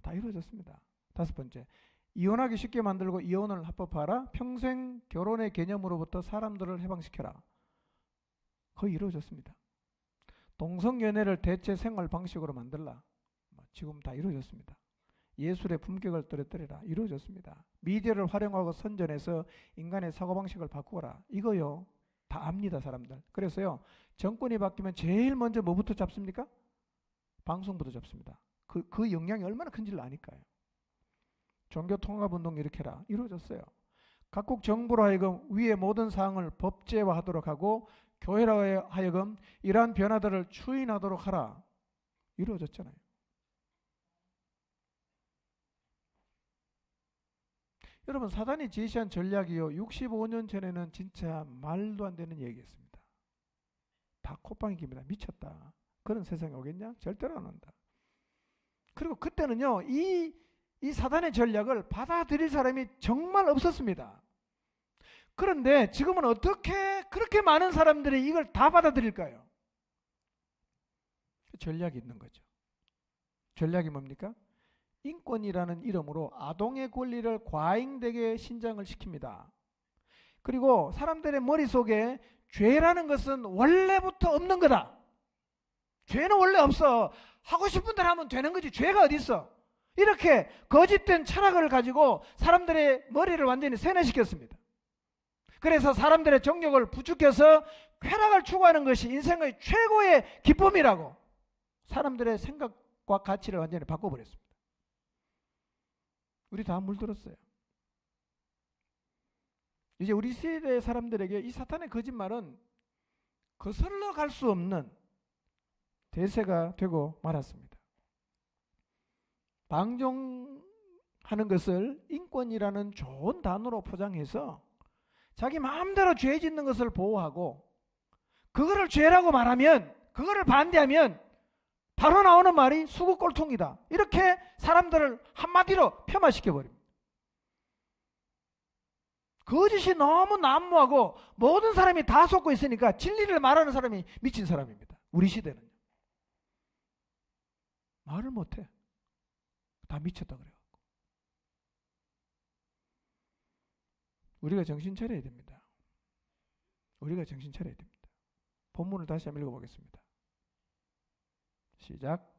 A: 다 이루어졌습니다. 다섯 번째, 이혼하기 쉽게 만들고 이혼을 합법화하라. 평생 결혼의 개념으로부터 사람들을 해방시켜라. 거의 이루어졌습니다. 동성연애를 대체 생활 방식으로 만들라. 지금 다 이루어졌습니다. 예술의 품격을 떨어뜨리라. 이루어졌습니다. 미디어를 활용하고 선전해서 인간의 사고방식을 바꾸어라. 이거요, 다 압니다, 사람들. 그래서요, 정권이 바뀌면 제일 먼저 뭐부터 잡습니까? 방송부터 잡습니다. 그 영향이 얼마나 큰지를 아니까요. 종교통합운동 일으켜라. 이루어졌어요. 각국 정부로 하여금 위의 모든 사항을 법제화하도록 하고 교회로 하여금 이러한 변화들을 추인하도록 하라. 이루어졌잖아요. 여러분, 사단이 제시한 전략이요, 65년 전에는 진짜 말도 안 되는 얘기였습니다. 다 콧방귀입니다. 미쳤다. 그런 세상이 오겠냐? 절대로 안 온다. 그리고 그때는요, 이 사단의 전략을 받아들일 사람이 정말 없었습니다. 그런데 지금은 어떻게 그렇게 많은 사람들이 이걸 다 받아들일까요? 전략이 있는 거죠. 전략이 뭡니까? 인권이라는 이름으로 아동의 권리를 과잉되게 신장을 시킵니다. 그리고 사람들의 머릿속에 죄라는 것은 원래부터 없는 거다. 죄는 원래 없어. 하고 싶은 대로 하면 되는 거지. 죄가 어디 있어? 이렇게 거짓된 철학을 가지고 사람들의 머리를 완전히 세뇌시켰습니다. 그래서 사람들의 정욕을 부추겨서 쾌락을 추구하는 것이 인생의 최고의 기쁨이라고 사람들의 생각과 가치를 완전히 바꿔버렸습니다. 우리 다 물들었어요. 이제 우리 세대 사람들에게 이 사탄의 거짓말은 거슬러 갈 수 없는 대세가 되고 말았습니다. 방종하는 것을 인권이라는 좋은 단어로 포장해서 자기 마음대로 죄 짓는 것을 보호하고, 그거를 죄라고 말하면, 그거를 반대하면 바로 나오는 말이 수구꼴통이다. 이렇게 사람들을 한마디로 폄하시켜버립니다. 거짓이 너무 난무하고 모든 사람이 다 속고 있으니까 진리를 말하는 사람이 미친 사람입니다. 우리 시대는 말을 못해. 다 미쳤다 그래요. 우리가 정신 차려야 됩니다. 우리가 정신 차려야 됩니다. 본문을 다시 한번 읽어보겠습니다. 시작.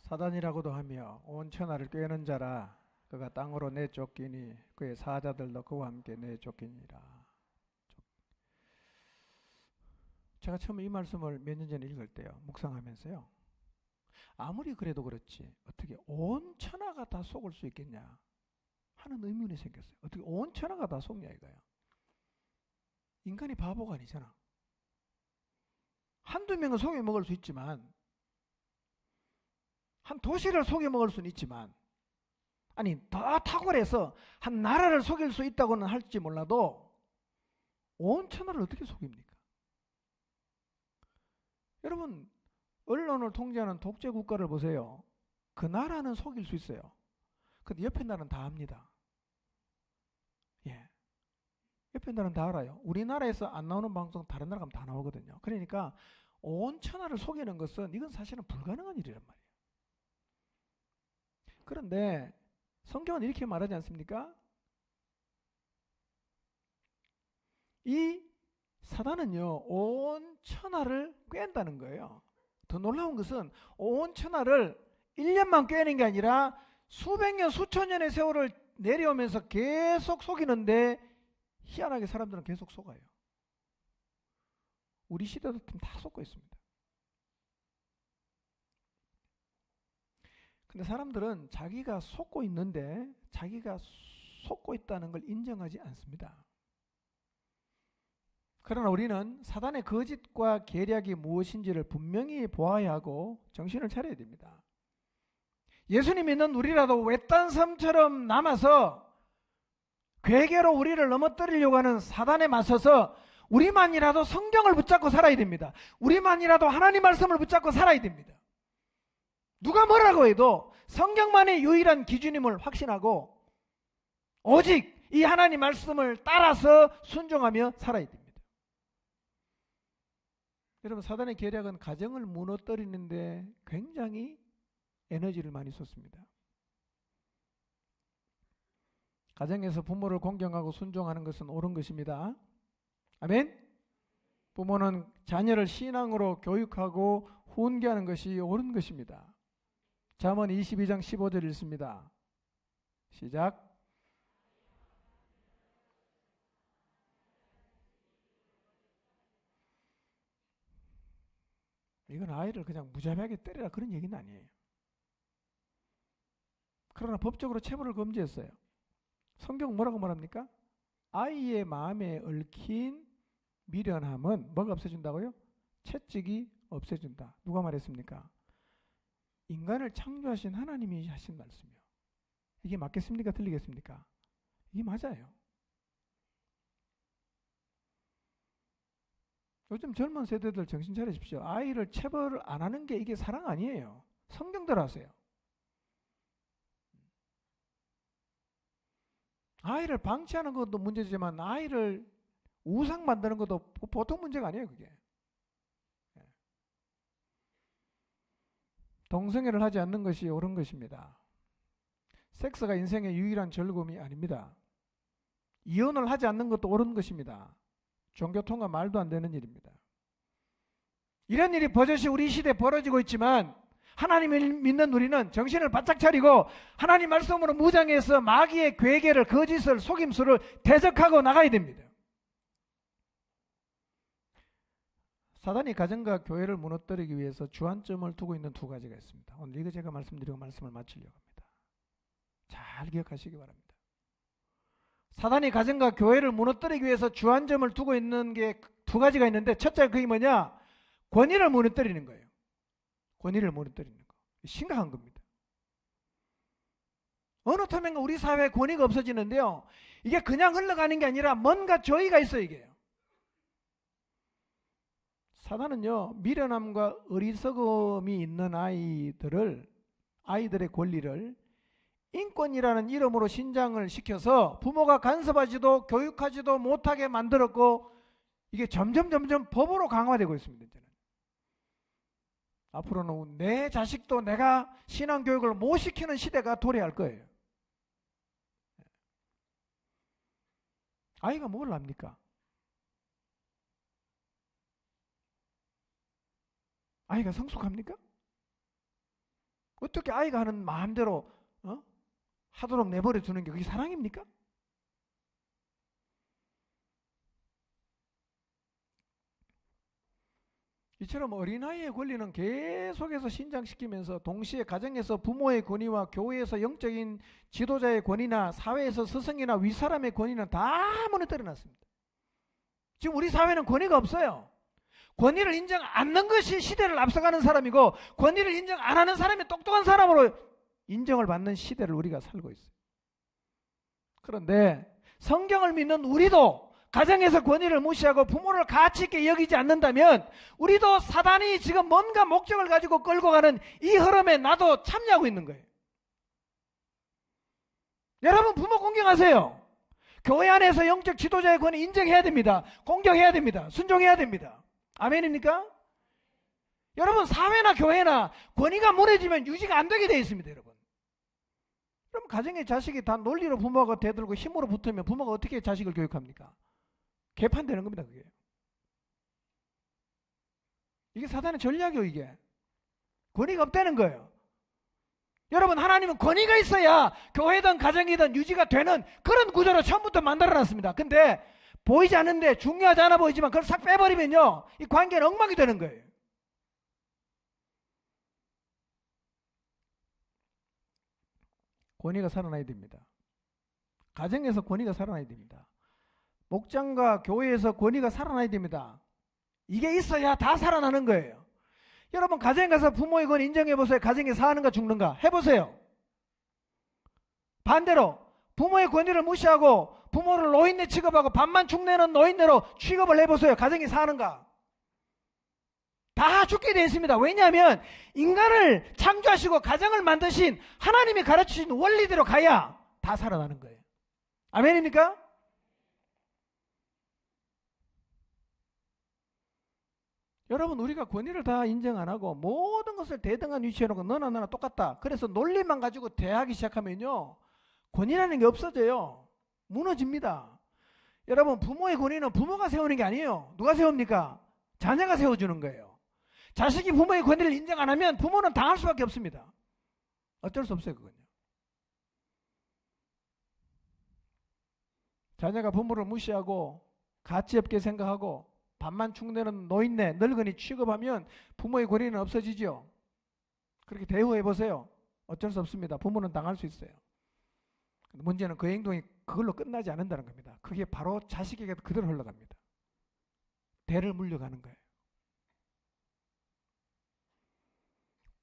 A: 사단이라고도 하며 온 천하를 꾀는 자라. 그가 땅으로 내쫓기니 그의 사자들도 그와 함께 내쫓기니라. 제가 처음에 이 말씀을 몇 년 전에 읽을 때요, 묵상하면서요, 아무리 그래도 그렇지 어떻게 온 천하가 다 속을 수 있겠냐 하는 의문이 생겼어요. 어떻게 온 천하가 다 속냐 이거야. 인간이 바보가 아니잖아. 한두 명은 속여 먹을 수 있지만, 한 도시를 속여 먹을 수는 있지만, 아니 더 탁월해서 한 나라를 속일 수 있다고는 할지 몰라도 온 천하를 어떻게 속입니까? 여러분, 언론을 통제하는 독재 국가를 보세요. 그 나라는 속일 수 있어요. 근데 옆에 나라는 다 압니다. 예, 옆에 나라는 다 알아요. 우리나라에서 안 나오는 방송 다른 나라 가면 다 나오거든요. 그러니까 온 천하를 속이는 것은 이건 사실은 불가능한 일이란 말이에요. 그런데 성경은 이렇게 말하지 않습니까? 이 사단은요, 온 천하를 꿰는다는 거예요. 더 놀라운 것은 온 천하를 1년만 꿰는 게 아니라 수백 년, 수천 년의 세월을 내려오면서 계속 속이는데, 희한하게 사람들은 계속 속아요. 우리 시대도 다 속고 있습니다. 근데 사람들은 자기가 속고 있는데 자기가 속고 있다는 걸 인정하지 않습니다. 그러나 우리는 사단의 거짓과 계략이 무엇인지를 분명히 보아야 하고 정신을 차려야 됩니다. 예수님 믿는 우리라도 외딴 섬처럼 남아서 괴계로 우리를 넘어뜨리려고 하는 사단에 맞서서 우리만이라도 성경을 붙잡고 살아야 됩니다. 우리만이라도 하나님 말씀을 붙잡고 살아야 됩니다. 누가 뭐라고 해도 성경만의 유일한 기준임을 확신하고 오직 이 하나님 말씀을 따라서 순종하며 살아야 됩니다. 여러분, 사단의 계략은 가정을 무너뜨리는데 굉장히 에너지를 많이 쏟습니다. 가정에서 부모를 공경하고 순종하는 것은 옳은 것입니다. 아멘? 부모는 자녀를 신앙으로 교육하고 훈계하는 것이 옳은 것입니다. 잠언 22장 15절 읽습니다. 시작. 이건 아이를 그냥 무자비하게 때리라 그런 얘기는 아니에요. 그러나 법적으로 체벌을 금지했어요. 성경 뭐라고 말합니까? 아이의 마음에 얽힌 미련함은 뭐가 없애준다고요? 채찍이 없애준다. 누가 말했습니까? 인간을 창조하신 하나님이 하신 말씀이요. 이게 맞겠습니까? 틀리겠습니까? 이게 맞아요. 요즘 젊은 세대들 정신 차리십시오. 아이를 체벌 안 하는 게 이게 사랑 아니에요. 성경대로 하세요. 아이를 방치하는 것도 문제지만 아이를 우상 만드는 것도 보통 문제가 아니에요, 그게. 동성애를 하지 않는 것이 옳은 것입니다. 섹스가 인생의 유일한 즐거움이 아닙니다. 이혼을 하지 않는 것도 옳은 것입니다. 종교 통합 말도 안 되는 일입니다. 이런 일이 버젓이 우리 시대에 벌어지고 있지만 하나님을 믿는 우리는 정신을 바짝 차리고 하나님 말씀으로 무장해서 마귀의 괴계를, 거짓을, 속임수를 대적하고 나가야 됩니다. 사단이 가정과 교회를 무너뜨리기 위해서 주안점을 두고 있는 두 가지가 있습니다. 오늘 이거 제가 말씀드리고 말씀을 마치려고 합니다. 잘 기억하시기 바랍니다. 사단이 가정과 교회를 무너뜨리기 위해서 주안점을 두고 있는 게 두 가지가 있는데, 첫째가 그게 뭐냐? 권위를 무너뜨리는 거예요. 권위를 무너뜨리는 거. 심각한 겁니다. 어느 틈엔가 우리 사회에 권위가 없어지는데요, 이게 그냥 흘러가는 게 아니라 뭔가 조의가 있어요. 이게 사단은요, 미련함과 어리석음이 있는 아이들의 권리를 인권이라는 이름으로 신장을 시켜서 부모가 간섭하지도 교육하지도 못하게 만들었고 이게 점점 법으로 강화되고 있습니다. 이제는. 앞으로는 내 자식도 내가 신앙교육을 못 시키는 시대가 도래할 거예요. 아이가 뭘 합니까? 아이가 성숙합니까? 어떻게 아이가 하는 마음대로 하도록 내버려 두는 게 그게 사랑입니까? 이처럼 어린아이의 권리는 계속해서 신장시키면서 동시에 가정에서 부모의 권위와 교회에서 영적인 지도자의 권위나 사회에서 스승이나 윗사람의 권위는 다 무너뜨려 놨습니다. 지금 우리 사회는 권위가 없어요. 권위를 인정 안 하는 것이 시대를 앞서가는 사람이고 권위를 인정 안 하는 사람이 똑똑한 사람으로 인정을 받는 시대를 우리가 살고 있어요. 그런데 성경을 믿는 우리도 가정에서 권위를 무시하고 부모를 가치 있게 여기지 않는다면 우리도 사단이 지금 뭔가 목적을 가지고 끌고 가는 이 흐름에 나도 참여하고 있는 거예요. 여러분 부모 공경하세요. 교회 안에서 영적 지도자의 권위 인정해야 됩니다. 공경해야 됩니다. 순종해야 됩니다. 아멘입니까? 여러분 사회나 교회나 권위가 무너지면 유지가 안 되게 되어 있습니다. 여러분. 그럼 가정의 자식이 다 논리로 부모가 대들고 힘으로 붙으면 부모가 어떻게 자식을 교육합니까? 개판되는 겁니다. 그게. 이게 사단의 전략이에요. 이게. 권위가 없다는 거예요. 여러분 하나님은 권위가 있어야 교회든 가정이든 유지가 되는 그런 구조로 처음부터 만들어놨습니다. 근데 보이지 않는데 중요하지 않아 보이지만 그걸 싹 빼버리면요. 이 관계는 엉망이 되는 거예요. 권위가 살아나야 됩니다. 가정에서 권위가 살아나야 됩니다. 목장과 교회에서 권위가 살아나야 됩니다. 이게 있어야 다 살아나는 거예요. 여러분 가정에 가서 부모의 권위 인정해보세요. 가정에 사는가 죽는가 해보세요. 반대로 부모의 권위를 무시하고 부모를 노인네 취급하고 밥만 축내는 노인네로 취급을 해보세요. 가정이 사는가? 다 죽게 되어 있습니다. 왜냐하면 인간을 창조하시고 가정을 만드신 하나님이 가르치신 원리대로 가야 다 살아나는 거예요. 아멘입니까? 여러분 우리가 권위를 다 인정 안 하고 모든 것을 대등한 위치에 놓고 너나 나나 똑같다. 그래서 논리만 가지고 대하기 시작하면요. 권위라는 게 없어져요. 무너집니다. 여러분 부모의 권위는 부모가 세우는 게 아니에요. 누가 세웁니까? 자녀가 세워주는 거예요. 자식이 부모의 권위를 인정 안 하면 부모는 당할 수밖에 없습니다. 어쩔 수 없어요. 그건요. 자녀가 부모를 무시하고 가치 없게 생각하고 밥만 축내는 노인네, 늙은이 취급하면 부모의 권위는 없어지죠. 그렇게 대우해 보세요. 어쩔 수 없습니다. 부모는 당할 수 있어요. 문제는 그 행동이 그걸로 끝나지 않는다는 겁니다. 그게 바로 자식에게 그대로 흘러갑니다. 대를 물려가는 거예요.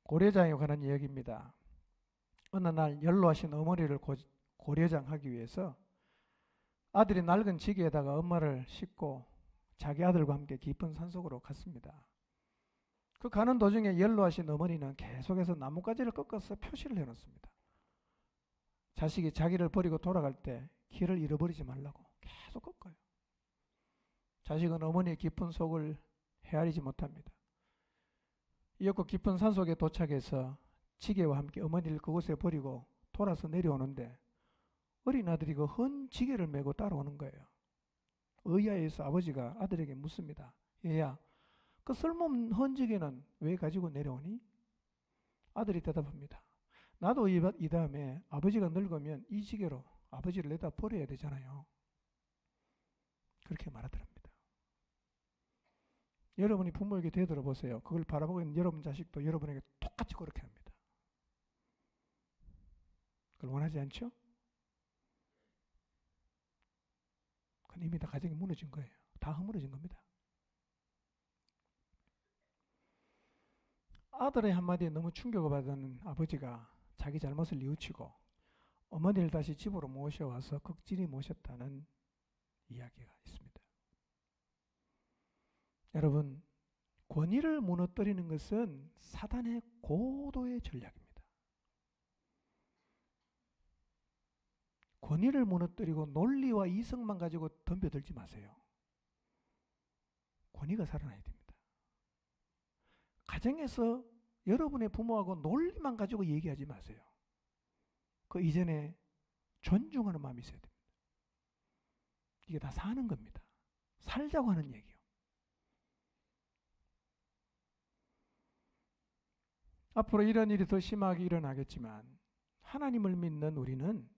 A: 고려장에 관한 이야기입니다. 어느 날 연로하신 어머니를 고려장하기 위해서 아들이 낡은 지게에다가 엄마를 싣고 자기 아들과 함께 깊은 산속으로 갔습니다. 그 가는 도중에 연로하신 어머니는 계속해서 나뭇가지를 꺾어서 표시를 해놓습니다. 자식이 자기를 버리고 돌아갈 때 길을 잃어버리지 말라고 계속 꺾어요. 자식은 어머니의 깊은 속을 헤아리지 못합니다. 이윽고 깊은 산속에 도착해서 지게와 함께 어머니를 그곳에 버리고 돌아서 내려오는데 어린 아들이 그 헌 지게를 메고 따라오는 거예요. 의아해서 아버지가 아들에게 묻습니다. 얘야, 그 쓸모없는 헌 지게는 왜 가지고 내려오니? 아들이 대답합니다. 나도 이 다음에 아버지가 늙으면 이 지게로 아버지를 내다 버려야 되잖아요. 그렇게 말하더랍니다. 여러분이 부모에게 되돌아보세요. 그걸 바라보고 있는 여러분 자식도 여러분에게 똑같이 그렇게 합니다. 그걸 원하지 않죠? 그건 이미 다 가정이 무너진 거예요. 다 허물어진 겁니다. 아들의 한마디에 너무 충격을 받은 아버지가 자기 잘못을 뉘우치고 어머니를 다시 집으로 모셔와서 극진히 모셨다는 이야기가 있습니다. 여러분, 권위를 무너뜨리는 것은 사단의 고도의 전략입니다. 권위를 무너뜨리고 논리와 이성만 가지고 덤벼들지 마세요. 권위가 살아나야 됩니다. 가정에서 여러분의 부모하고 논리만 가지고 얘기하지 마세요. 그 이전에 존중하는 마음이 있어야 됩니다. 이게 다 사는 겁니다. 살자고 하는 얘기요. 앞으로 이런 일이 더 심하게 일어나겠지만 하나님을 믿는 우리는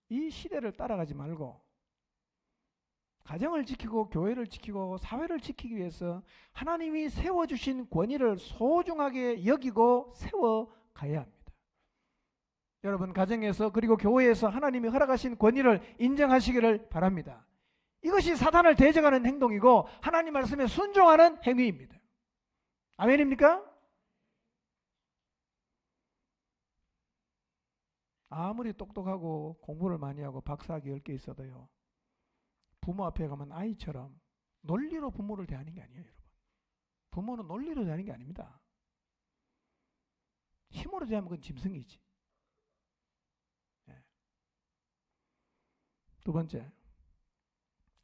A: 이 시대를 따라가지 말고 가정을 지키고 교회를 지키고 사회를 지키기 위해서 하나님이 세워주신 권위를 소중하게 여기고 세워가야 합니다. 여러분 가정에서 그리고 교회에서 하나님이 허락하신 권위를 인정하시기를 바랍니다. 이것이 사단을 대적하는 행동이고 하나님 말씀에 순종하는 행위입니다. 아멘입니까? 아무리 똑똑하고 공부를 많이 하고 박사학위 10개 있어도요, 부모 앞에 가면 아이처럼 논리로 부모를 대하는 게 아니에요, 여러분. 부모는 논리로 대하는 게 아닙니다. 힘으로 대하면 그건 짐승이지. 네. 두 번째,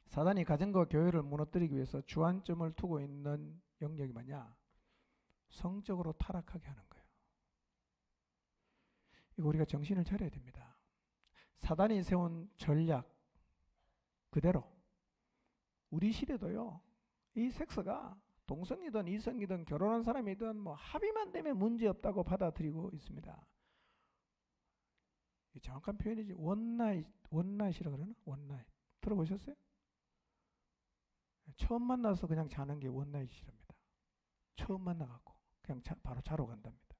A: 사단이 가정과 교회를 무너뜨리기 위해서 주안점을 두고 있는 영역이 뭐냐? 성적으로 타락하게 하는 거예요. 이거 우리가 정신을 차려야 됩니다. 사단이 세운 전략 그대로 우리 시대도요, 이 섹스가 동성이든 이성이든 결혼한 사람이든 뭐 합의만 되면 문제없다고 받아들이고 있습니다. 정확한 표현이지 원나잇이라고 그러나? 원나잇 들어보셨어요? 처음 만나서 그냥 자는 게 원나잇이랍니다. 처음 만나갖고 그냥 바로 자러 간답니다.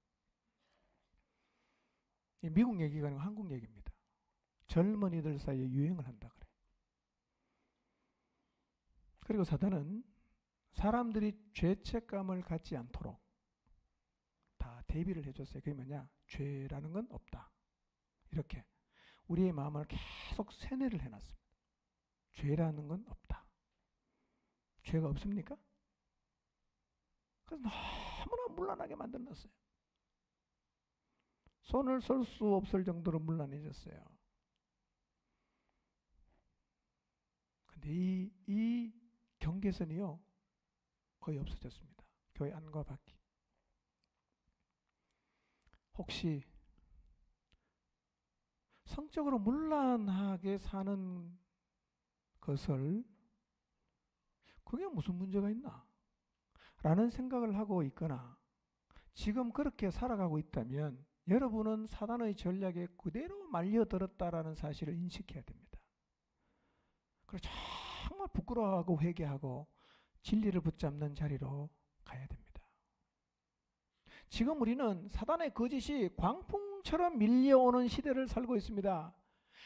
A: 미국 얘기가 아니고 한국 얘기입니다. 젊은이들 사이에 유행을 한다 그래. 그리고 사단은 사람들이 죄책감을 갖지 않도록 다 대비를 해줬어요. 그게 뭐냐? 죄라는 건 없다. 이렇게 우리의 마음을 계속 세뇌를 해놨습니다. 죄라는 건 없다. 죄가 없습니까? 그래서 너무나 문란하게 만들어놨어요. 손을 쓸 수 없을 정도로 문란해졌어요. 근데 이 경계선이요, 거의 없어졌습니다. 교회 안과 밖이. 혹시 성적으로 문란하게 사는 것을 그게 무슨 문제가 있나? 라는 생각을 하고 있거나 지금 그렇게 살아가고 있다면 여러분은 사단의 전략에 그대로 말려들었다라는 사실을 인식해야 됩니다. 그래서 정말 부끄러워하고 회개하고 진리를 붙잡는 자리로 가야 됩니다. 지금 우리는 사단의 거짓이 광풍처럼 밀려오는 시대를 살고 있습니다.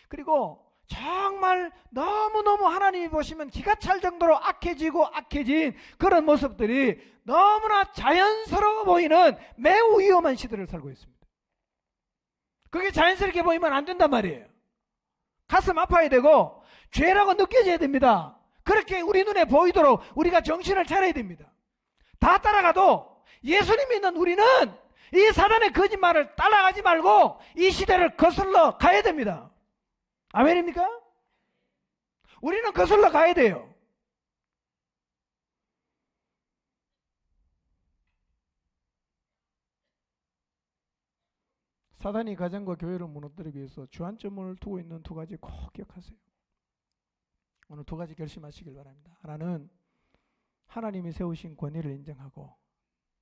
A: 그리고 정말 너무너무 하나님이 보시면 기가 찰 정도로 악해진 그런 모습들이 너무나 자연스러워 보이는 매우 위험한 시대를 살고 있습니다. 그게 자연스럽게 보이면 안 된단 말이에요. 가슴 아파야 되고 죄라고 느껴져야 됩니다. 그렇게 우리 눈에 보이도록 우리가 정신을 차려야 됩니다. 다 따라가도 예수님 믿는 우리는 이 사단의 거짓말을 따라가지 말고 이 시대를 거슬러 가야 됩니다. 아멘입니까? 우리는 거슬러 가야 돼요. 사단이 가정과 교회를 무너뜨리기 위해서 주안점을 두고 있는 두 가지 꼭 기억하세요. 오늘 두 가지 결심하시길 바랍니다. 하나는 하나님이 세우신 권위를 인정하고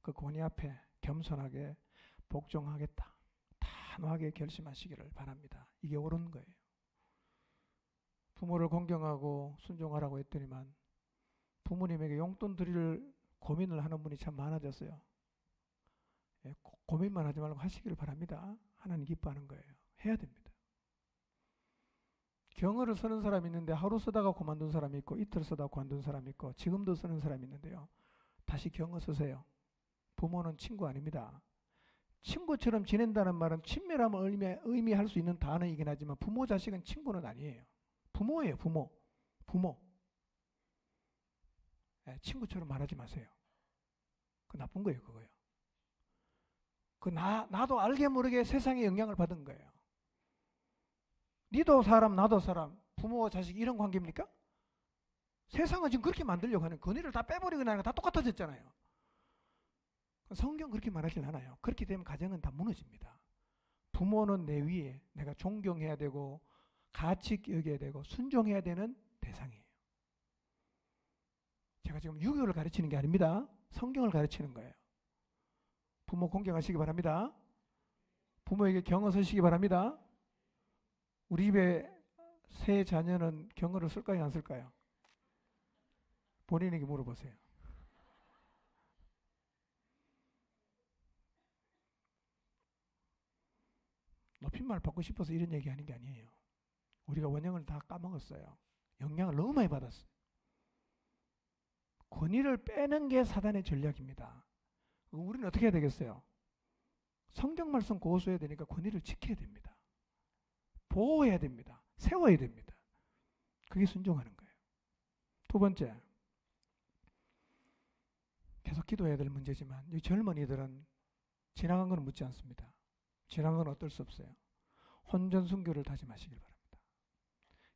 A: 그 권위 앞에 겸손하게 복종하겠다. 단호하게 결심하시기를 바랍니다. 이게 옳은 거예요. 부모를 공경하고 순종하라고 했더니만 부모님에게 용돈 드릴 고민을 하는 분이 참 많아졌어요. 고민만 하지 말고 하시기를 바랍니다. 하나님 기뻐하는 거예요. 해야 됩니다. 경어를 쓰는 사람이 있는데 하루 쓰다가 그만둔 사람이 있고 이틀 쓰다가 그만둔 사람이 있고 지금도 쓰는 사람이 있는데요. 다시 경어 쓰세요. 부모는 친구 아닙니다. 친구처럼 지낸다는 말은 친밀함을 의미할 수 있는 단어이긴 하지만 부모 자식은 친구는 아니에요. 부모예요. 부모. 친구처럼 말하지 마세요. 그 나쁜 거예요. 그거요. 나도 알게 모르게 세상에 영향을 받은 거예요. 니도 사람 나도 사람, 부모와 자식 이런 관계입니까? 세상은 지금 그렇게 만들려고 하는 권위를 다 빼버리고 나니까 다 똑같아졌잖아요. 성경 그렇게 말하진 않아요. 그렇게 되면 가정은 다 무너집니다. 부모는 내 위에 내가 존경해야 되고 가치 여겨야 되고 순종해야 되는 대상이에요. 제가 지금 유교를 가르치는 게 아닙니다. 성경을 가르치는 거예요. 부모 공경하시기 바랍니다. 부모에게 경어 쓰시기 바랍니다. 우리 집에 새 자녀는 경어를 쓸까요, 안 쓸까요? 본인에게 물어보세요. 높임말 받고 싶어서 이런 얘기하는 게 아니에요. 우리가 원형을 다 까먹었어요. 영향을 너무 많이 받았어요. 권위를 빼는 게 사단의 전략입니다. 우리는 어떻게 해야 되겠어요? 성경 말씀 고수해야 되니까 권위를 지켜야 됩니다. 보호해야 됩니다. 세워야 됩니다. 그게 순종하는 거예요. 두 번째, 계속 기도해야 될 문제지만 이 젊은이들은 지나간 건 묻지 않습니다. 지나간 건 어떨 수 없어요. 혼전 순교를 다짐하시길 바랍니다.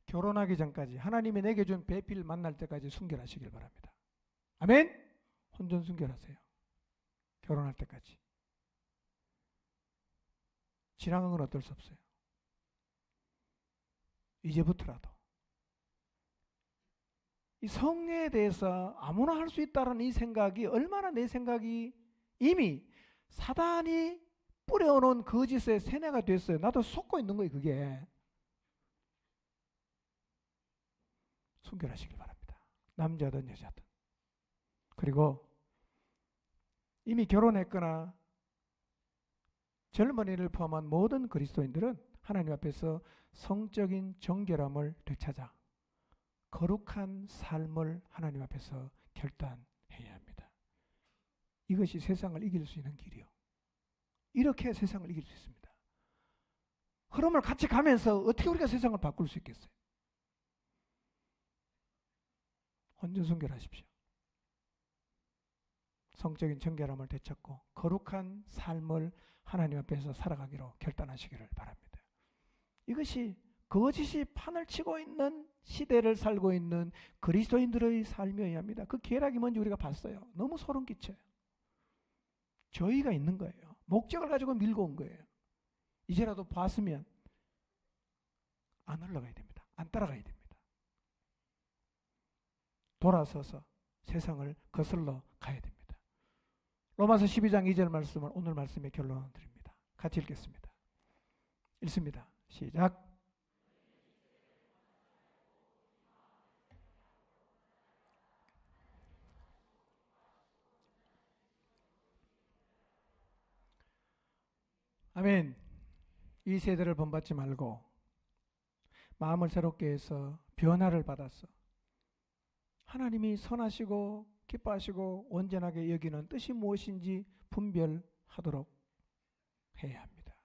A: 결혼하기 전까지 하나님이 내게 준 배필 만날 때까지 순결하시길 바랍니다. 아멘? 혼전 순결하세요. 결혼할 때까지. 지나간 건 어떨 수 없어요. 이제부터라도 이 성에 대해서 아무나 할 수 있다는 이 생각이 얼마나 내 생각이 이미 사단이 뿌려놓은 거짓의 세뇌가 됐어요. 나도 속고 있는 거예요. 그게. 순결하시길 바랍니다. 남자든 여자든. 그리고 이미 결혼했거나 젊은이를 포함한 모든 그리스도인들은 하나님 앞에서 성적인 정결함을 되찾아 거룩한 삶을 하나님 앞에서 결단해야 합니다. 이것이 세상을 이길 수 있는 길이요. 이렇게 세상을 이길 수 있습니다. 흐름을 같이 가면서 어떻게 우리가 세상을 바꿀 수 있겠어요? 혼전 순결하십시오. 성적인 정결함을 되찾고 거룩한 삶을 하나님 앞에서 살아가기로 결단하시기를 바랍니다. 이것이 거짓이 판을 치고 있는 시대를 살고 있는 그리스도인들의 삶이어야 합니다. 그 계략이 뭔지 우리가 봤어요. 너무 소름 끼쳐요. 저희가 있는 거예요. 목적을 가지고 밀고 온 거예요. 이제라도 봤으면 안 올라가야 됩니다. 안 따라가야 됩니다. 돌아서서 세상을 거슬러 가야 됩니다. 로마서 12장 2절 말씀을 오늘 말씀의 결론을 드립니다. 같이 읽겠습니다. 읽습니다. 시작. 아멘. 이 세대를 본받지 말고 마음을 새롭게 해서 변화를 받았어. 하나님이 선하시고 기뻐하시고 온전하게 여기는 뜻이 무엇인지 분별하도록 해야 합니다.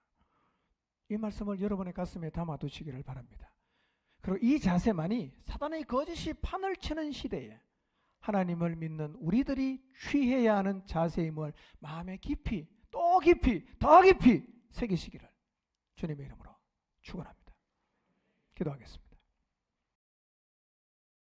A: 이 말씀을 여러분의 가슴에 담아두시기를 바랍니다. 그리고 이 자세만이 사단의 거짓이 판을 치는 시대에 하나님을 믿는 우리들이 취해야 하는 자세임을 마음에 깊이 또 깊이 더 깊이 새기시기를 주님의 이름으로 축원합니다. 기도하겠습니다.